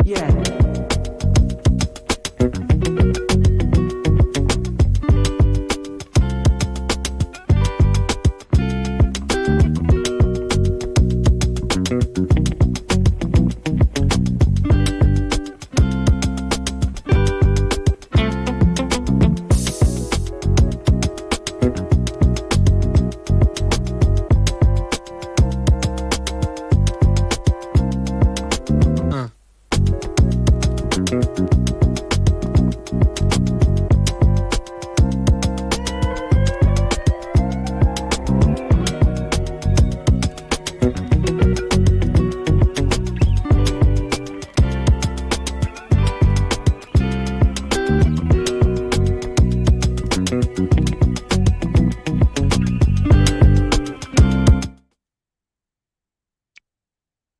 Jan.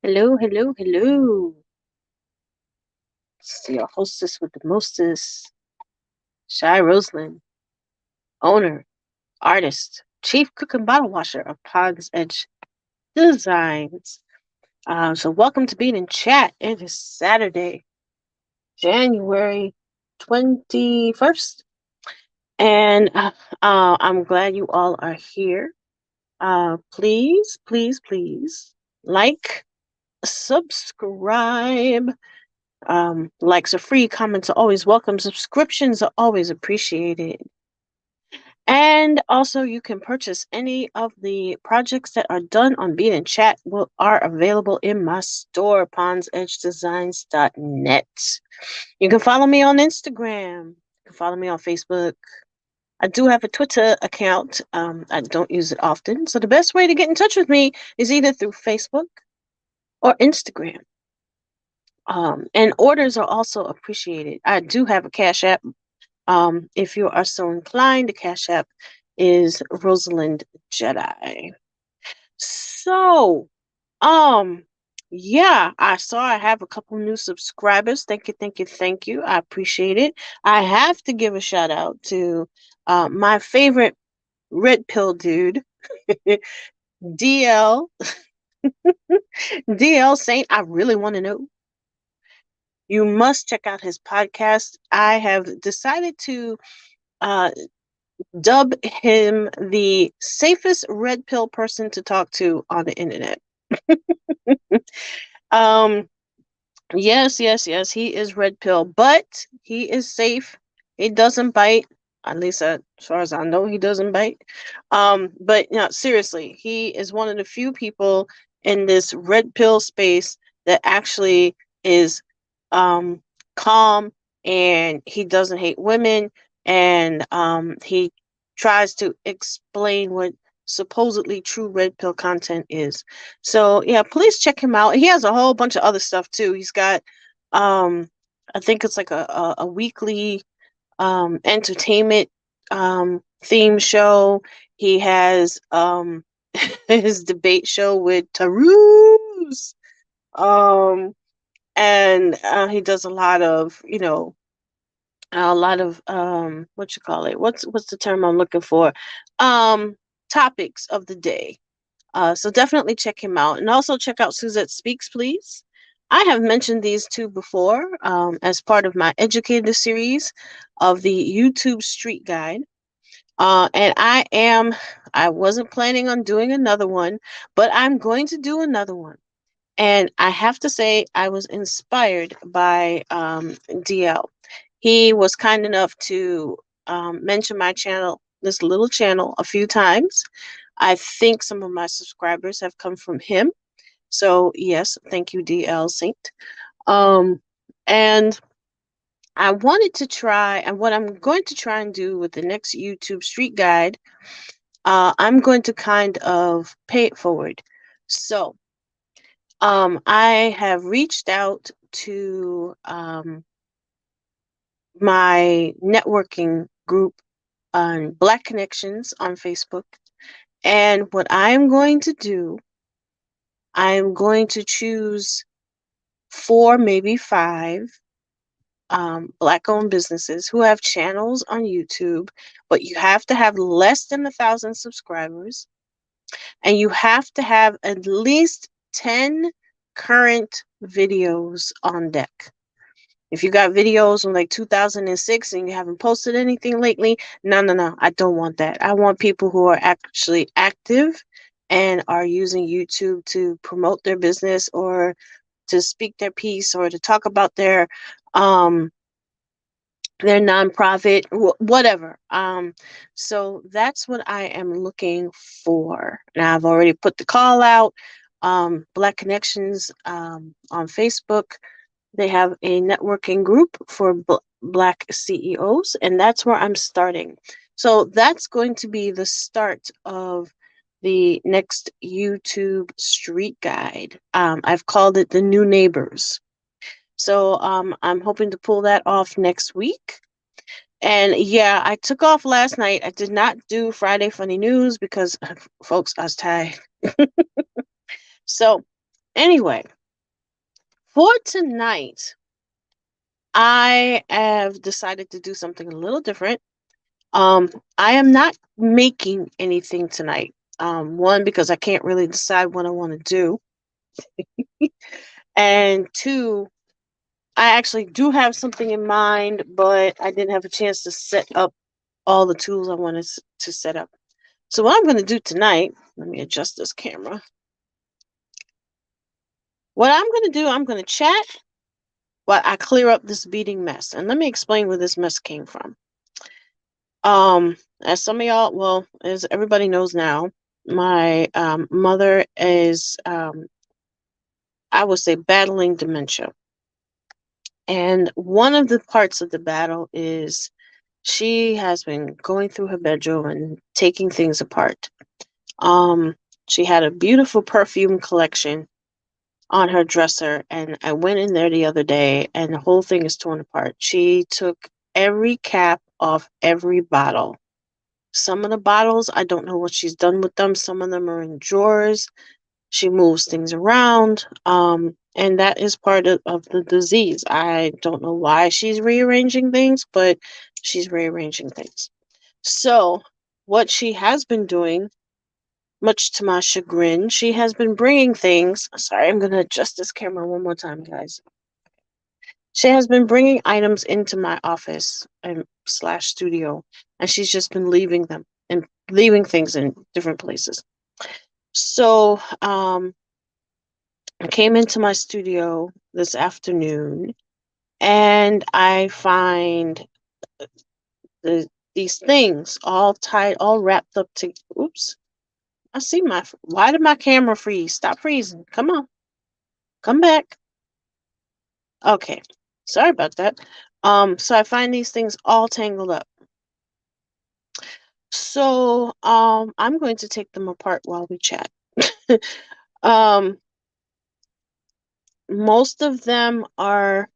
Hello, hello, hello. It's your hostess with the mostest, Shy Roseland, owner, artist, chief cook and bottle washer of Pond's Edge Designs. So welcome to Bead and Chat. It is Saturday, January 21st. And I'm glad you all are here. Please, please, please like, subscribe. Likes are free, comments are always welcome, subscriptions are always appreciated. And also, you can purchase any of the projects that are done on Beat and Chat are available in my store, pondsedgedesigns.net. You can follow me on Instagram. You can follow me on Facebook. I do have a Twitter account. I don't use it often. So the best way to get in touch with me is either through Facebook or Instagram. And orders are also appreciated. I do have a Cash App. If you are so inclined, the Cash App is Rosalind Jedi. So, yeah, I saw I have a couple new subscribers. Thank you, thank you, thank you. I appreciate it. I have to give a shout out to my favorite red pill dude, DL. DL Saint. I really want to know. You must check out his podcast. I have decided to uh, dub him the safest red pill person to talk to on the internet. um, yes, yes, yes, he is red pill, but he is safe. He doesn't bite. At least as far as I know, he doesn't bite. But no, seriously, he is one of the few people in this red pill space that actually is um calm, and he doesn't hate women, and he tries to explain what supposedly true red pill content is. So yeah, please check him out. He has a whole bunch of other stuff too. He's got I think it's like a weekly entertainment theme show. He has his debate show with Tarus. Um and he does a lot of, what you call it, what's the term I'm looking for, um topics of the day. So definitely check him out, and also check out Suzette Speaks, please. I have mentioned these two before as part of my educator series of the YouTube Street Guide. And I wasn't planning on doing another one, but I'm going to do another one. And I have to say, I was inspired by DL. He was kind enough to mention my channel, this little channel, a few times. I think some of my subscribers have come from him. So, yes, thank you, DL Saint. Um, and I wanted to try, and what I'm going to try and do with the next YouTube Street Guide, I'm going to kind of pay it forward. So, I have reached out to my networking group on Black Connections on Facebook. And what I'm going to do, I'm going to choose 4, maybe 5 Black-owned businesses who have channels on YouTube, but you have to have less than 1,000 subscribers, and you have to have at least 10 current videos on deck. If you got videos from like 2006 and you haven't posted anything lately, no. I don't want that. I want people who are actually active and are using YouTube to promote their business or to speak their piece or to talk about um their nonprofit, whatever. So that's what I am looking for. Now I've already put the call out. Black Connections on Facebook. They have a networking group for Black CEOs, and that's where I'm starting. So that's going to be the start of the next YouTube street guide. I've called it the New Neighbors. So I'm hoping to pull that off next week. And yeah, I took off last night. I did not do Friday Funny News because, folks, I was tired. So anyway, for tonight, I have decided to do something a little different. I am not making anything tonight. One, because I can't really decide what I want to do. And two, I actually do have something in mind, but I didn't have a chance to set up all the tools I wanted to set up. So what I'm going to do tonight, let me adjust this camera. What I'm going to do, I'm going to chat while I clear up this beading mess. And let me explain where this mess came from. As some of y'all, well, as everybody knows now, my mother is, I would say, battling dementia. And one of the parts of the battle is she has been going through her bedroom and taking things apart. She had a beautiful perfume collection on her dresser, and I went in there the other day and the whole thing is torn apart. She took every cap off every bottle. Some of the bottles, I don't know what she's done with them. Some of them are in drawers. She moves things around. And that is part of the disease. I don't know why she's rearranging things, but she's rearranging things. So what she has been doing, much to my chagrin, she has been bringing things. Sorry, I'm going to adjust this camera one more time, guys. She has been bringing items into my office and slash studio, and she's just been leaving them and leaving things in different places. So I came into my studio this afternoon, and I find these things all tied, all wrapped up to. Oops. I see why did my camera freeze? Stop freezing. Come on. Come back. Okay. Sorry about that. So I find these things all tangled up. So, I'm going to take them apart while we chat. um, most of them are,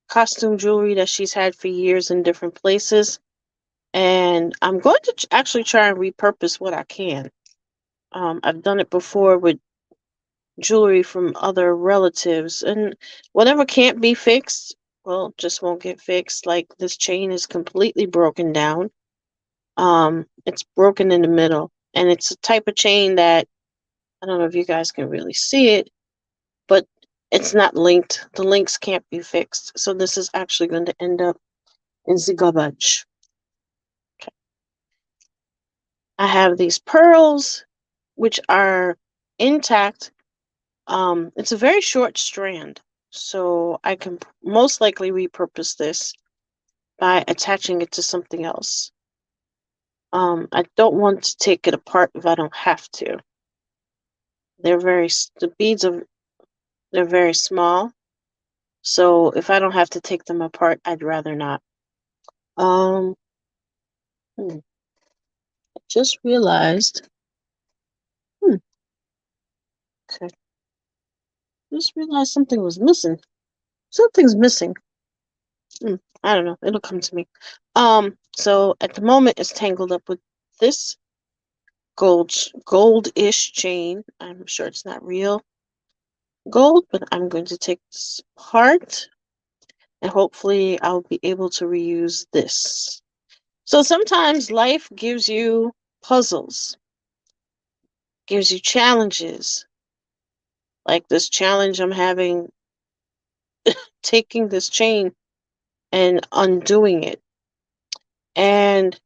costume jewelry that she's had for years in different places. And I'm going to actually try and repurpose what I can. I've done it before with jewelry from other relatives, and whatever can't be fixed, well, just won't get fixed. Like this chain is completely broken down. It's broken in the middle, and it's a type of chain that I don't know if you guys can really see it, but it's not linked. The links can't be fixed. So this is actually going to end up in the garbage. Okay. I have these pearls, which are intact. It's a very short strand, so I can most likely repurpose this by attaching it to something else. I don't want to take it apart if I don't have to. The beads they're very small, so if I don't have to take them apart, I'd rather not. I just realized, okay, just realized something was missing. Something's missing. I don't know. It'll come to me. So at the moment, it's tangled up with this goldish chain. I'm sure it's not real gold, but I'm going to take this apart, and hopefully I'll be able to reuse this. So sometimes life gives you puzzles, gives you challenges. Like this challenge I'm having taking this chain and undoing it. And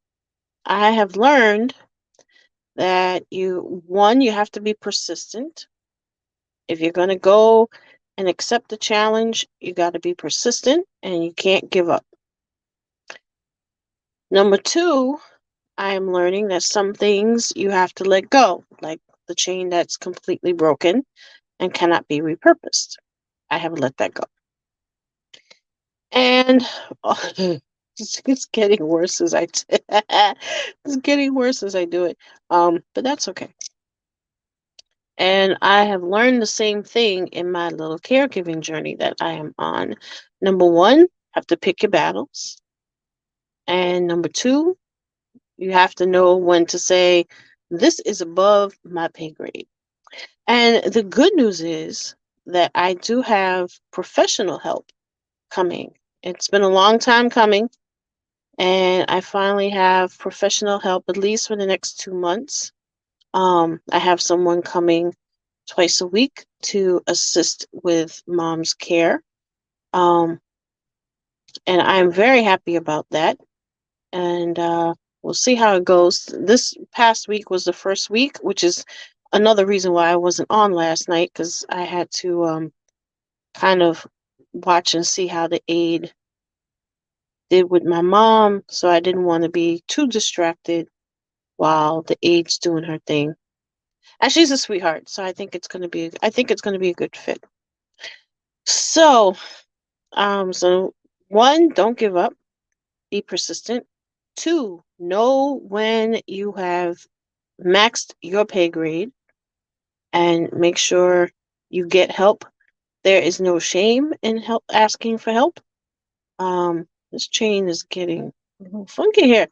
I have learned that you have to be persistent. If you're going to go and accept the challenge, you got to be persistent and you can't give up. Number two, I am learning that some things you have to let go, like the chain that's completely broken and cannot be repurposed. I have let that go. And it's getting worse as it's getting worse as I do it. But that's okay. And I have learned the same thing in my little caregiving journey that I am on. Number one, have to pick your battles. And number two, you have to know when to say, this is above my pay grade. And the good news is that I do have professional help coming. It's been a long time coming, and I finally have professional help at least for the next 2 months. I have someone coming twice a week to assist with mom's care. Um, and I'm very happy about that. And we'll see how it goes. This past week was the first week, which is another reason why I wasn't on last night, because I had to kind of watch and see how the aide did with my mom. So I didn't want to be too distracted while the aide's doing her thing. And she's a sweetheart, so I think it's gonna be a good fit. So, so one, don't give up, be persistent. Two, know when you have maxed your pay grade and make sure you get help. There is no shame in help asking for help. This chain is getting a little funky here.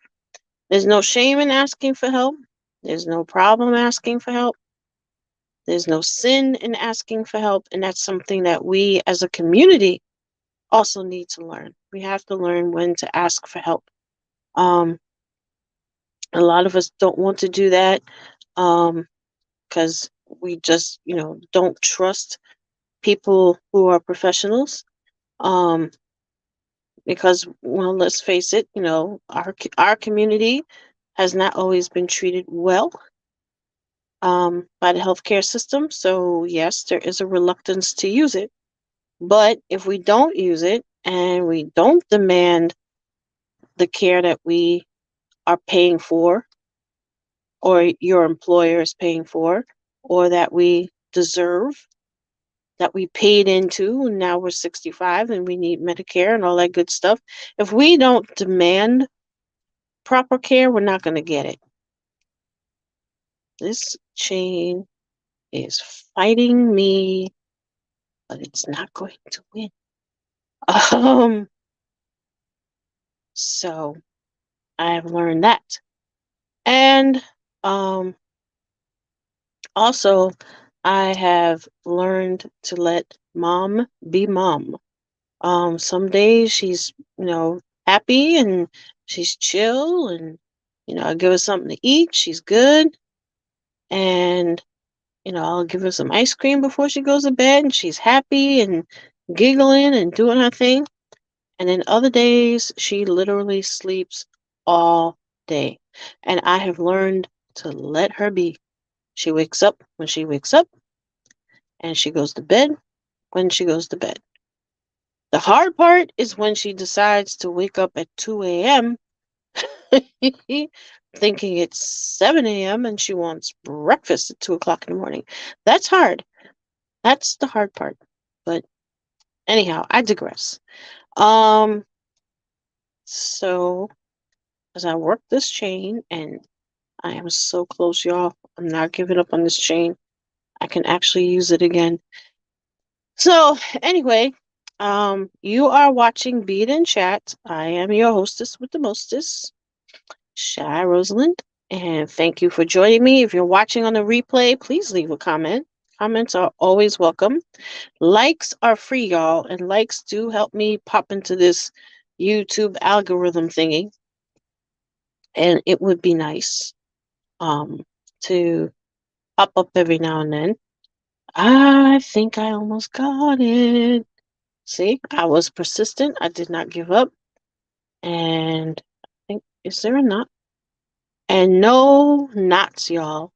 There's no shame in asking for help. There's no problem asking for help. There's no sin in asking for help. And that's something that we as a community also need to learn. We have to learn when to ask for help. Um, a lot of us don't want to do that because we just, don't trust people who are professionals. Um, because, well, let's face it, our community has not always been treated well by the healthcare system. So yes, there is a reluctance to use it. But if we don't use it and we don't demand the care that we are paying for, or your employer is paying for, or that we deserve, that we paid into, and now we're 65 and we need Medicare and all that good stuff. If we don't demand proper care, we're not going to get it. This chain is fighting me, but it's not going to win. Um, so I have learned that. And also, I have learned to let mom be mom. Some days she's, happy and she's chill and, I give her something to eat. She's good. And, I'll give her some ice cream before she goes to bed and she's happy and giggling and doing her thing. And then other days she literally sleeps all day. And I have learned to let her be. She wakes up when she wakes up and she goes to bed when she goes to bed. The hard part is when she decides to wake up at 2 a.m. thinking it's 7 a.m. and she wants breakfast at 2 o'clock in the morning. That's hard. That's the hard part. But anyhow, I digress. So as I work this chain, and I am so close, y'all. I'm not giving up on this chain. I can actually use it again. So anyway, you are watching Bead and Chat. I am your hostess with the mostest, Shy Rosalind, and thank you for joining me. If you're watching on the replay, please leave a comment. Comments are always welcome. Likes are free, y'all, and likes do help me pop into this YouTube algorithm thingy. And it would be nice to pop up every now and then. I think I almost got it. See, I was persistent. I did not give up. And I think, is there a knot? And no knots, y'all.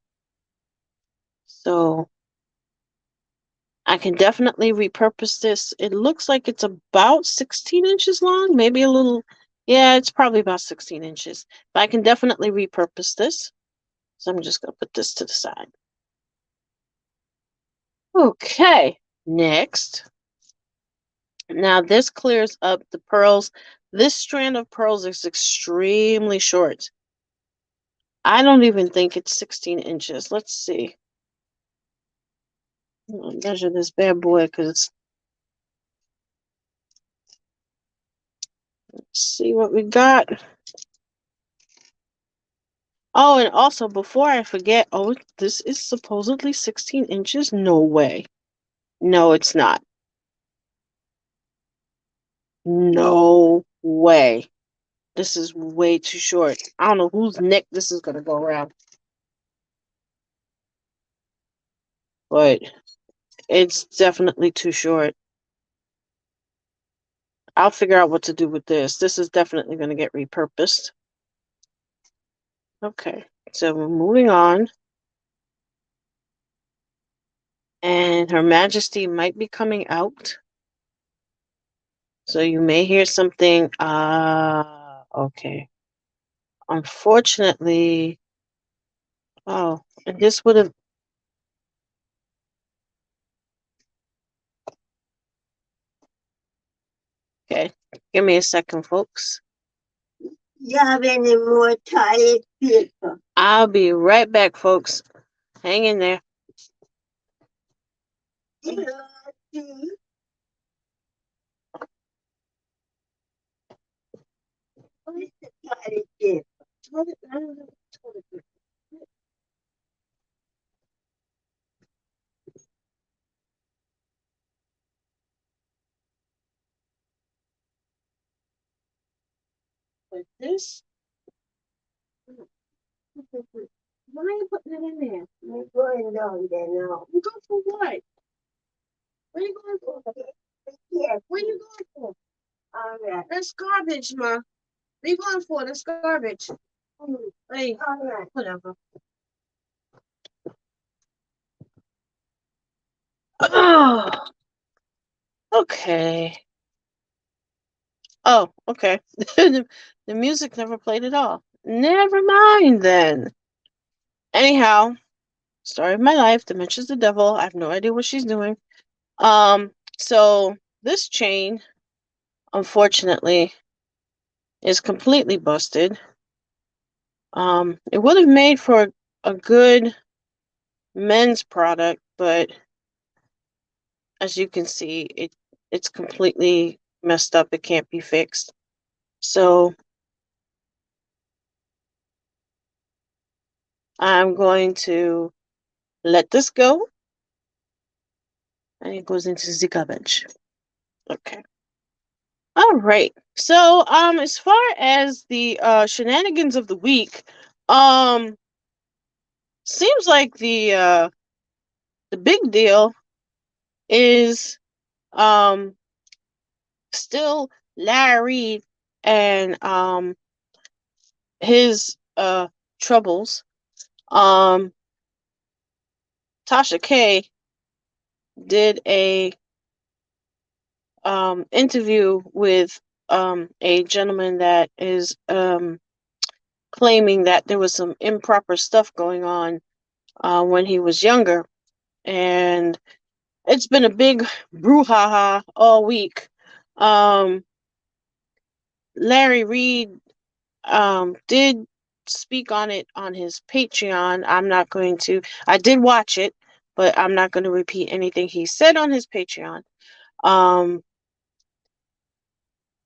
So I can definitely repurpose this. It looks like it's about 16 inches long, maybe a little. Yeah, it's probably about 16 inches. But I can definitely repurpose this. So I'm just going to put this to the side. Okay, next. Now this clears up the pearls. This strand of pearls is extremely short. I don't even think it's 16 inches. Let's see. I'll measure this bad boy because let's see what we got. Oh, and also before I forget, oh, this is supposedly 16 inches? No way. No, it's not. No way. This is way too short. I don't know whose neck this is going to go around. But it's definitely too short. I'll figure out what to do with this. This is definitely going to get repurposed. Okay, so we're moving on. And Her Majesty might be coming out. So you may hear something. Okay. Unfortunately, oh, and this would have. Okay, give me a second, folks. You have any more toilet paper? I'll be right back, folks. Hang in there. Where's the toilet paper? I don't have toilet paper. Like this? Why are you putting it in there? You're going down there now. You go for what? Where are you going for? Yes. Where are you going for? All right. That's garbage, Ma. What are you going for? That's garbage. Hey, All right. whatever. Okay. Oh, okay. The music never played at all. Never mind then. Anyhow, story of my life. Dementia's the devil. I have no idea what she's doing. So this chain, unfortunately, is completely busted. It would have made for a good men's product, but as you can see, it's completely messed up. It can't be fixed. So I'm going to let this go, and it goes into the garbage. Okay. All right. So as far as the shenanigans of the week, seems like the big deal is still Larry and his troubles. Tasha K did a interview with a gentleman that is claiming that there was some improper stuff going on when he was younger, and it's been a big brouhaha all week. Larry Reed did speak on it on his Patreon. I did watch it, but I'm not going to repeat anything he said on his Patreon.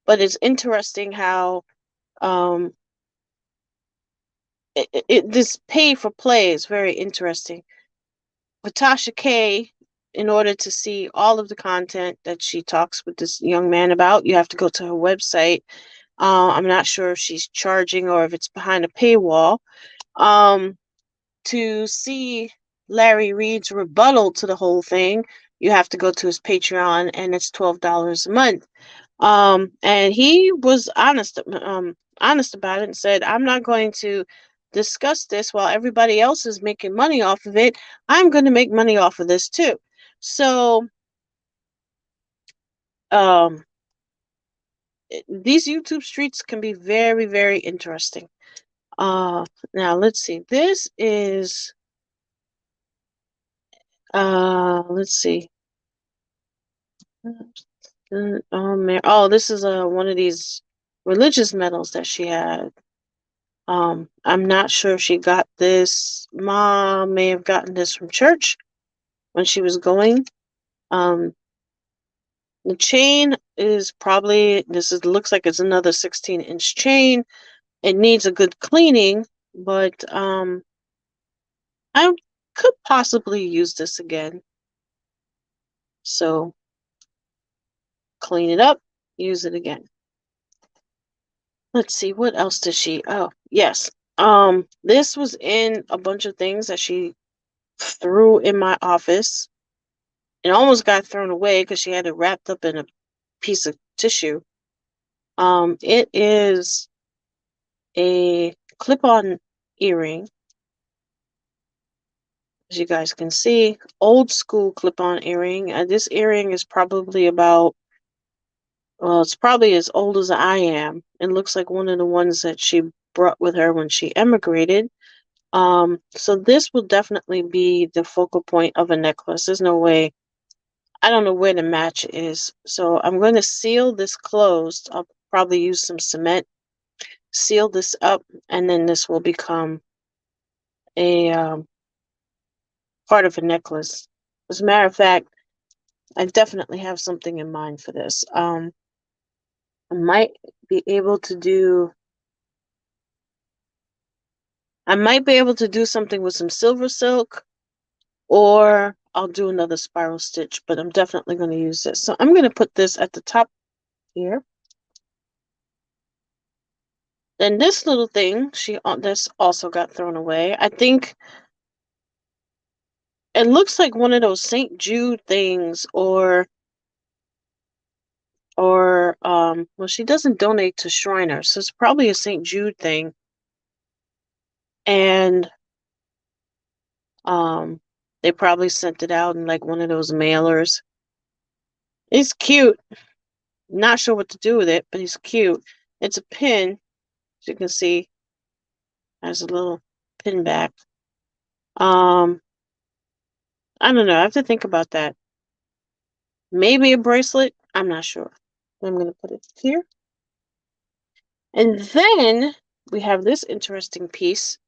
But it's interesting how this pay for play is very interesting. With Tasha K, in order to see all of the content that she talks with this young man about, you have to go to her website. I'm not sure if she's charging or if it's behind a paywall. To see Larry Reed's rebuttal to the whole thing, you have to go to his Patreon, and it's $12 a month. And he was honest about it and said, I'm not going to discuss this while everybody else is making money off of it. I'm going to make money off of this too. So, these YouTube streets can be very, very interesting. Now let's see. This is, let's see. Oh, this is one of these religious medals that she had. I'm not sure if she got this. Mom may have gotten this from church when she was going. Um, the chain is probably, looks like it's another 16-inch chain. It needs a good cleaning, but I could possibly use this again. So clean it up, use it again. Let's see, what else did she? Oh, yes. This was in a bunch of things that she threw in my office. It almost got thrown away because she had it wrapped up in a piece of tissue. It is a clip-on earring. As you guys can see, old school clip-on earring. This earring is probably about, well, it's probably as old as I am. It looks like one of the ones that she brought with her when she emigrated. So this will definitely be the focal point of a necklace. There's no way, I don't know where the match is. So I'm going to seal this closed. I'll probably use some cement, seal this up, and then this will become a part of a necklace. As a matter of fact, I definitely have something in mind for this. I might be able to do something with some silver silk, or I'll do another spiral stitch, but I'm definitely going to use this. So I'm going to put this at the top here. Then this little thing, this also got thrown away. I think it looks like one of those St. Jude things, or well, she doesn't donate to Shriners, so it's probably a St. Jude thing. And they probably sent it out in like one of those mailers. It's cute. Not sure what to do with it, but it's cute. It's a pin, as you can see. Has a little pin back. I don't know. I have to think about that. Maybe a bracelet. I'm not sure. I'm going to put it here. And then we have this interesting piece.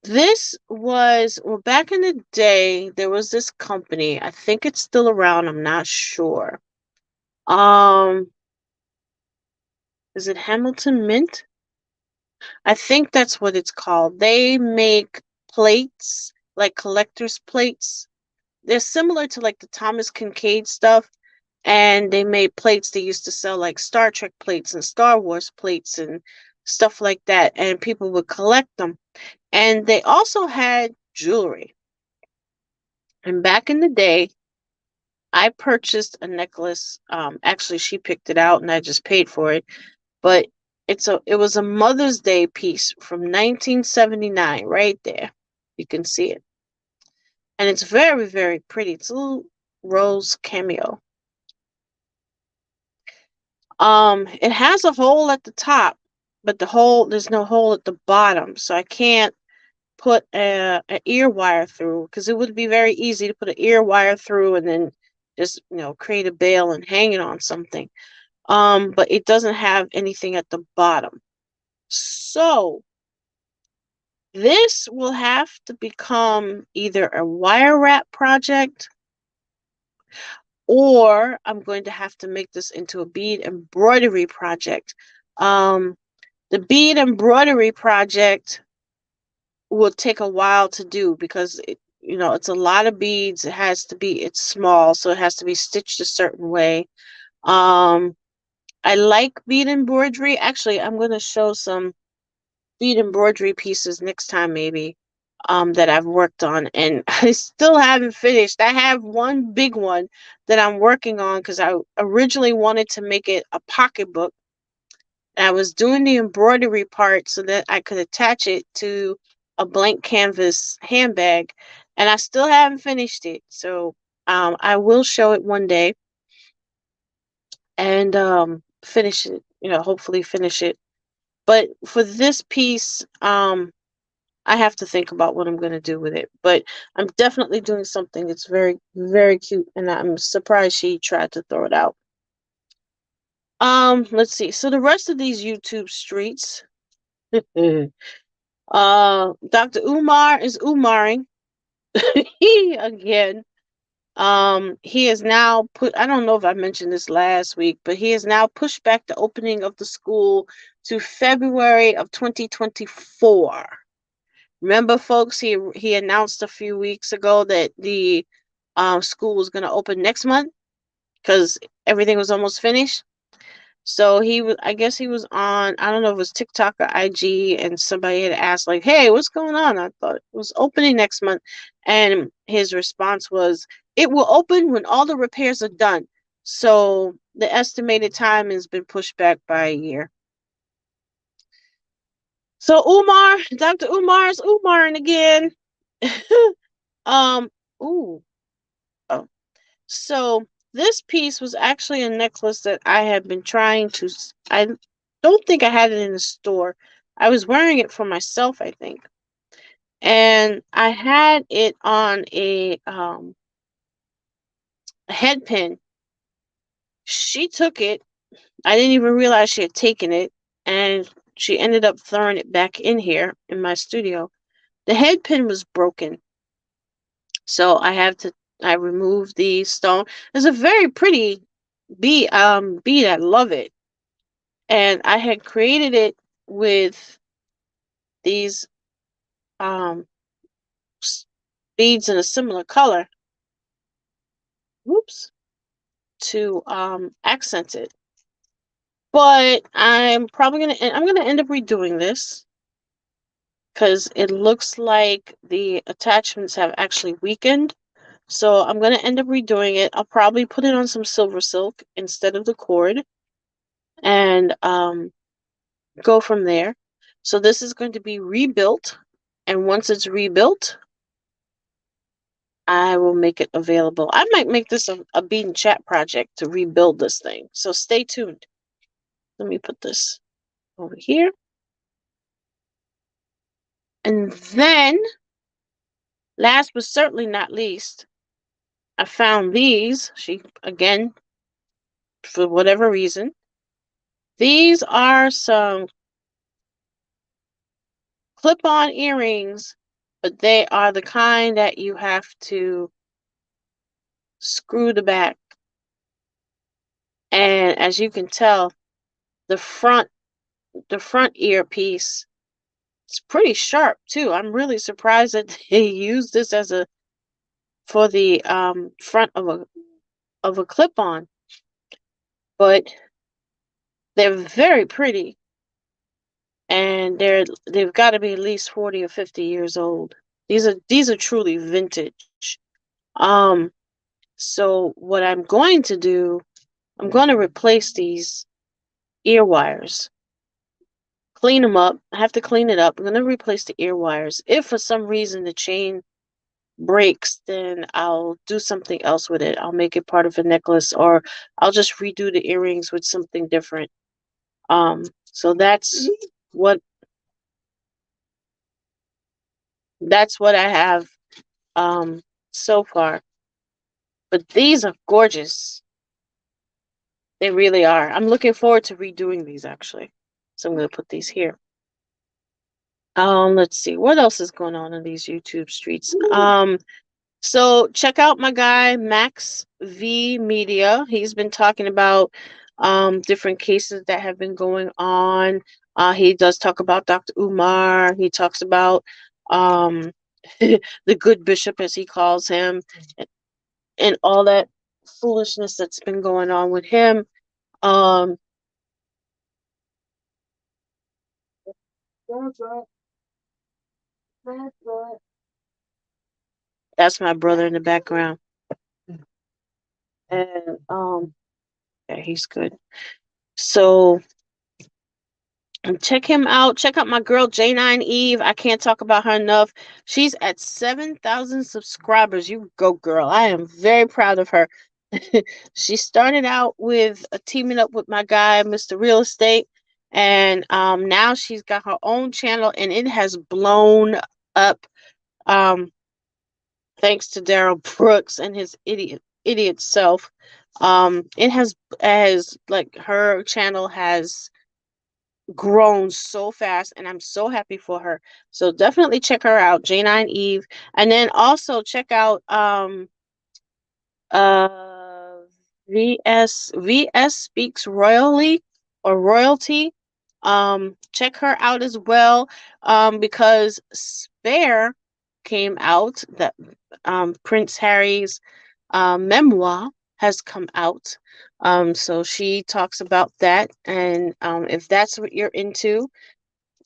This was, well, back in the day, there was this company. I think it's still around. I'm not sure. Is it Hamilton Mint? I think that's what it's called. They make plates, like collector's plates. They're similar to like the Thomas Kincaid stuff. And they made plates. They used to sell like Star Trek plates and Star Wars plates and stuff like that. And people would collect them. And they also had jewelry. And back in the day, I purchased a necklace. Actually, she picked it out and I just paid for it. But it was a Mother's Day piece from 1979, right there. You can see it. And it's very, very pretty. It's a little rose cameo. It has a hole at the top, but there's no hole at the bottom, so I can't put an ear wire through, because it would be very easy to put an ear wire through and then just, create a bail and hang it on something. But it doesn't have anything at the bottom. So this will have to become either a wire wrap project, or I'm going to have to make this into a bead embroidery project. The bead embroidery project will take a while to do because it's a lot of beads. It's small, so it has to be stitched a certain way. I like bead embroidery. Actually, I'm going to show some bead embroidery pieces next time, maybe. that I've worked on, and I still haven't finished. I have one big one that I'm working on because I originally wanted to make it a pocketbook. I was doing the embroidery part so that I could attach it to a blank canvas handbag, and I still haven't finished it. So I will show it one day and finish it. Hopefully finish it. But for this piece, I have to think about what I'm going to do with it. But I'm definitely doing something. It's very, very cute, and I'm surprised she tried to throw it out. Let's see. So the rest of these YouTube streets, Dr. Umar is Umaring again. He has now put, I don't know if I mentioned this last week, but he has now pushed back the opening of the school to February of 2024. Remember, folks, he announced a few weeks ago that the school was going to open next month because everything was almost finished. So I guess he was on, I don't know if it was TikTok or IG, and somebody had asked, like, hey, what's going on? I thought it was opening next month. And his response was, it will open when all the repairs are done. So the estimated time has been pushed back by a year. So Dr. Umar is Umaring again. um, ooh. Oh. So this piece was actually a necklace that I had been trying to, I don't think I had it in the store. I was wearing it for myself, I think. And I had it on a head pin. She took it. I didn't even realize she had taken it. And she ended up throwing it back in here in my studio. The head pin was broken. So I removed the stone. It's a very pretty bead. I love it. And I had created it with these um beads in a similar color. Whoops. To accent it. But I'm gonna end up redoing this because it looks like the attachments have actually weakened. So I'm gonna end up redoing it. I'll probably put it on some silver silk instead of the cord, and go from there. So this is going to be rebuilt, and once it's rebuilt, I will make it available. I might make this a Bead and Chat project to rebuild this thing. So stay tuned. Let me put this over here. And then, last but certainly not least, I found these. Again, for whatever reason, these are some clip-on earrings, but they are the kind that you have to screw the back. And as you can tell, the front earpiece, it's pretty sharp too. I'm really surprised that they used this for the front of a clip-on. But they're very pretty, and they've got to be at least 40 or 50 years old. These are truly vintage. So what I'm going to do, I'm going to replace these ear wires. Clean them up. I have to clean it up. I'm going to replace the ear wires. If for some reason the chain breaks, then I'll do something else with it. I'll make it part of a necklace, or I'll just redo the earrings with something different. So what what I have so far. But these are gorgeous. They really are. I'm looking forward to redoing these actually. So I'm going to put these here. Let's see what else is going on in these YouTube streets. So check out my guy Max V Media. He's been talking about different cases that have been going on. He does talk about Dr. Umar. He talks about the good bishop, as he calls him, and all that foolishness that's been going on with him. That's my brother in the background. And yeah, he's good. So check him out. Check out my girl J9 Eve. I can't talk about her enough. She's at 7,000 subscribers. You go, girl. I am very proud of her. She started out with teaming up with my guy, Mr. Real Estate, and now she's got her own channel, and it has blown up. Thanks to Daryl Brooks and his idiot self. It has like her channel has grown so fast, and I'm so happy for her. So definitely check her out, J9 Eve, and then also check out uh VS Speaks Royally or Royalty. Check her out as well, because Spare came out, that Prince Harry's memoir has come out. So she talks about that, and if that's what you're into,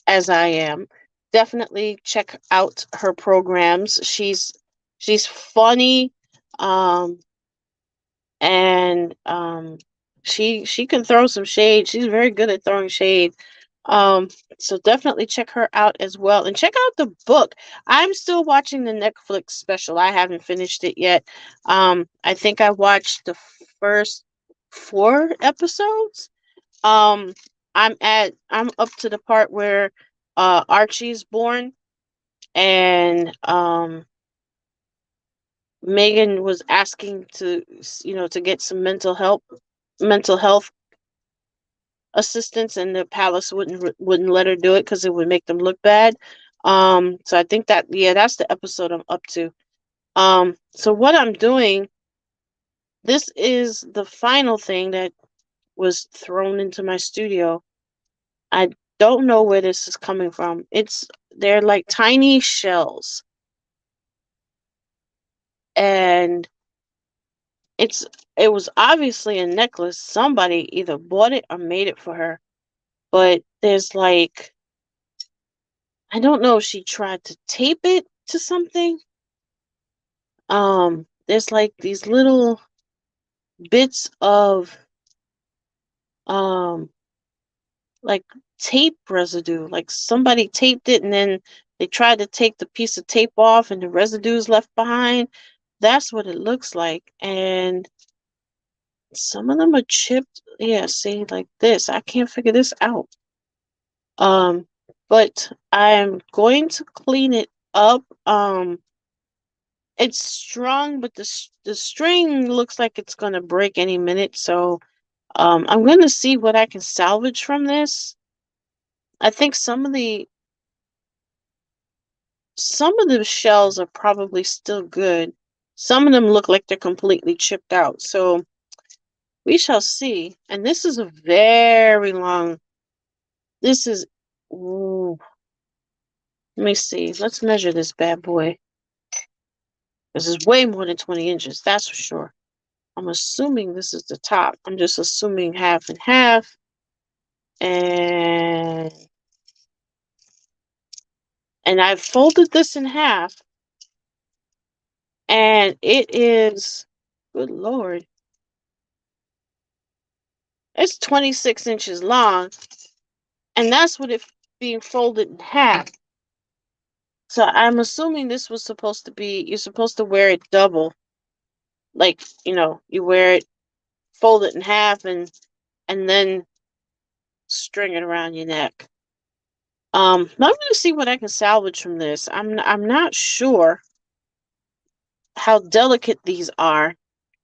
as I am, definitely check out her programs. She's funny, um, and she can throw some shade. She's very good at throwing shade. Um, so definitely check her out as well, and check out the book. I'm still watching the Netflix special. I haven't finished it yet. I think I watched the first 4 episodes. Um, I'm up to the part where Archie's born, and Megan was asking to get some mental health assistance, and the palace wouldn't let her do it because it would make them look bad. So I think that's the episode I'm up to. So what I'm doing, this is the final thing that was thrown into my studio. I don't know where this is coming from. They're like tiny shells, and it was obviously a necklace. Somebody either bought it or made it for her. But there's like, I don't know if she tried to tape it to something. There's like these little bits of um like tape residue. Like somebody taped it and then they tried to take the piece of tape off and the residue's left behind. That's what it looks like. And some of them are chipped. Yeah, see, like this. I can't figure this out. But I'm going to clean it up. It's strong, but the string looks like it's gonna break any minute. So, I'm gonna see what I can salvage from this. I think some of the shells are probably still good. Some of them look like they're completely chipped out. So we shall see. And this is a very long. This is. Ooh, let me see. Let's measure this bad boy. This is way more than 20 inches. That's for sure. I'm assuming this is the top. I'm just assuming half and half. And I've folded this in half. And it is, good Lord, it's 26 inches long. And that's what it's being folded in half. So I'm assuming this was supposed to be, you're supposed to wear it double. Like, you wear it, fold it in half, and then string it around your neck. I'm gonna see what I can salvage from this. I'm not sure how delicate these are,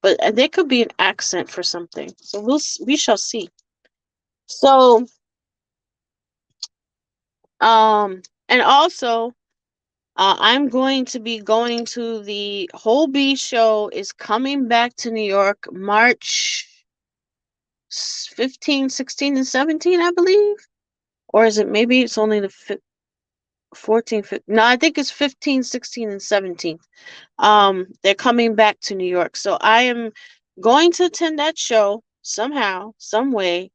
but they could be an accent for something. So we shall see. So and also I'm going to be going to the Whole Bee show is coming back to New York March 15, 16, and 17, I believe. Or is it maybe it's only the 14, 15? No, I think it's 15, 16, and 17. They're coming back to New York. So I am going to attend that show somehow, some way.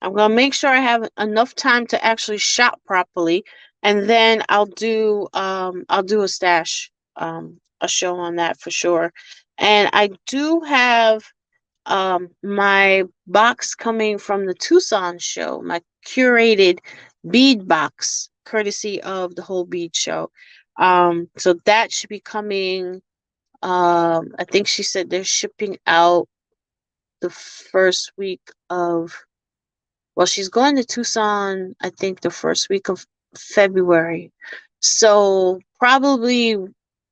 I'm going to make sure I have enough time to actually shop properly, and then I'll do a stash a show on that for sure. And I do have my box coming from the Tucson show, my curated bead box, courtesy of the whole bead show. So that should be coming. I think she said they're shipping out the first week of, well, she's going to Tucson, I think the first week of February. So probably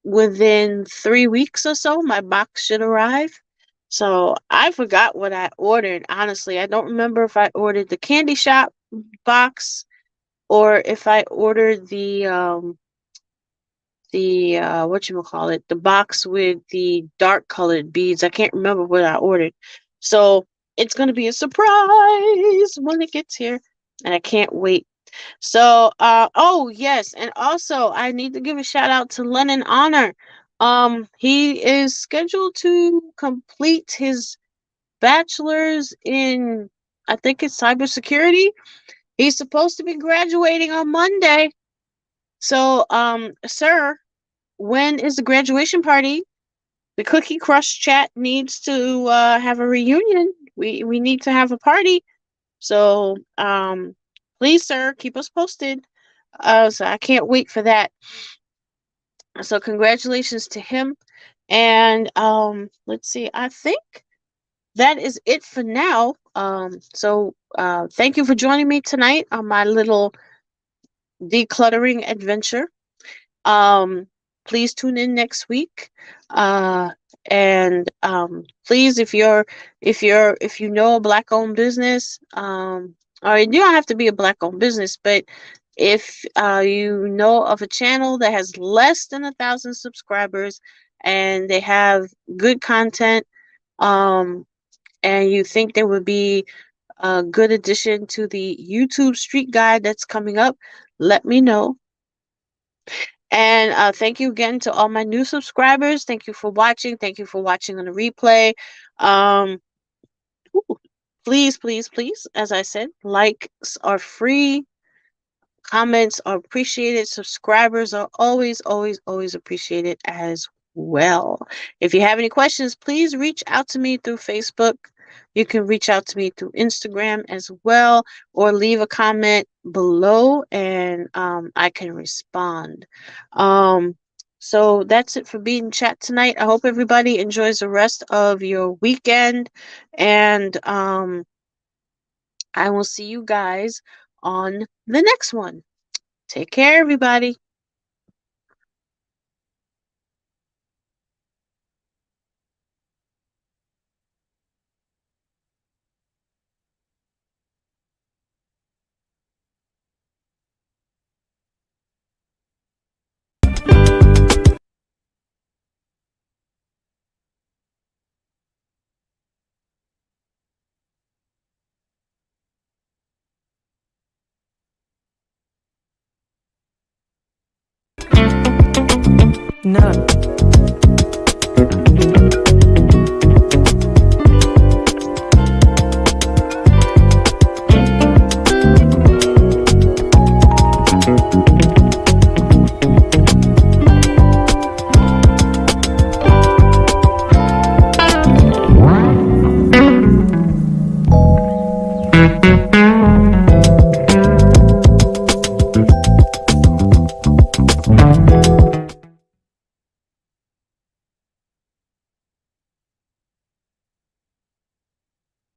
within 3 weeks or so, my box should arrive. So I forgot what I ordered. Honestly, I don't remember if I ordered the candy shop box or if I ordered the whatchamacallit, the box with the dark colored beads. I can't remember what I ordered. So it's gonna be a surprise when it gets here. And I can't wait. So oh yes, and also I need to give a shout out to Lennon Honor. He is scheduled to complete his bachelor's in, I think it's cybersecurity. He's supposed to be graduating on Monday. So sir, when is the graduation party? The Cookie Crush chat needs to have a reunion. We need to have a party. So please, sir, keep us posted. So I can't wait for that. So congratulations to him. And let's see, I think that is it for now. So thank you for joining me tonight on my little decluttering adventure. Please tune in next week. And please, if you know a black owned business, or you don't have to be a black owned business, but if you know of a channel that has less than 1,000 subscribers and they have good content, and you think they would be a good addition to the YouTube Street Guide that's coming up, let me know. And thank you again to all my new subscribers. Thank you for watching. Thank you for watching on the replay. Please, please, please, as I said, likes are free. Comments are appreciated. Subscribers are always, always, always appreciated as well. If you have any questions, please reach out to me through Facebook. You can reach out to me through Instagram as well, or leave a comment below and I can respond. So that's it for Bead and Chat tonight. I hope everybody enjoys the rest of your weekend, and I will see you guys on the next one. Take care, everybody. None.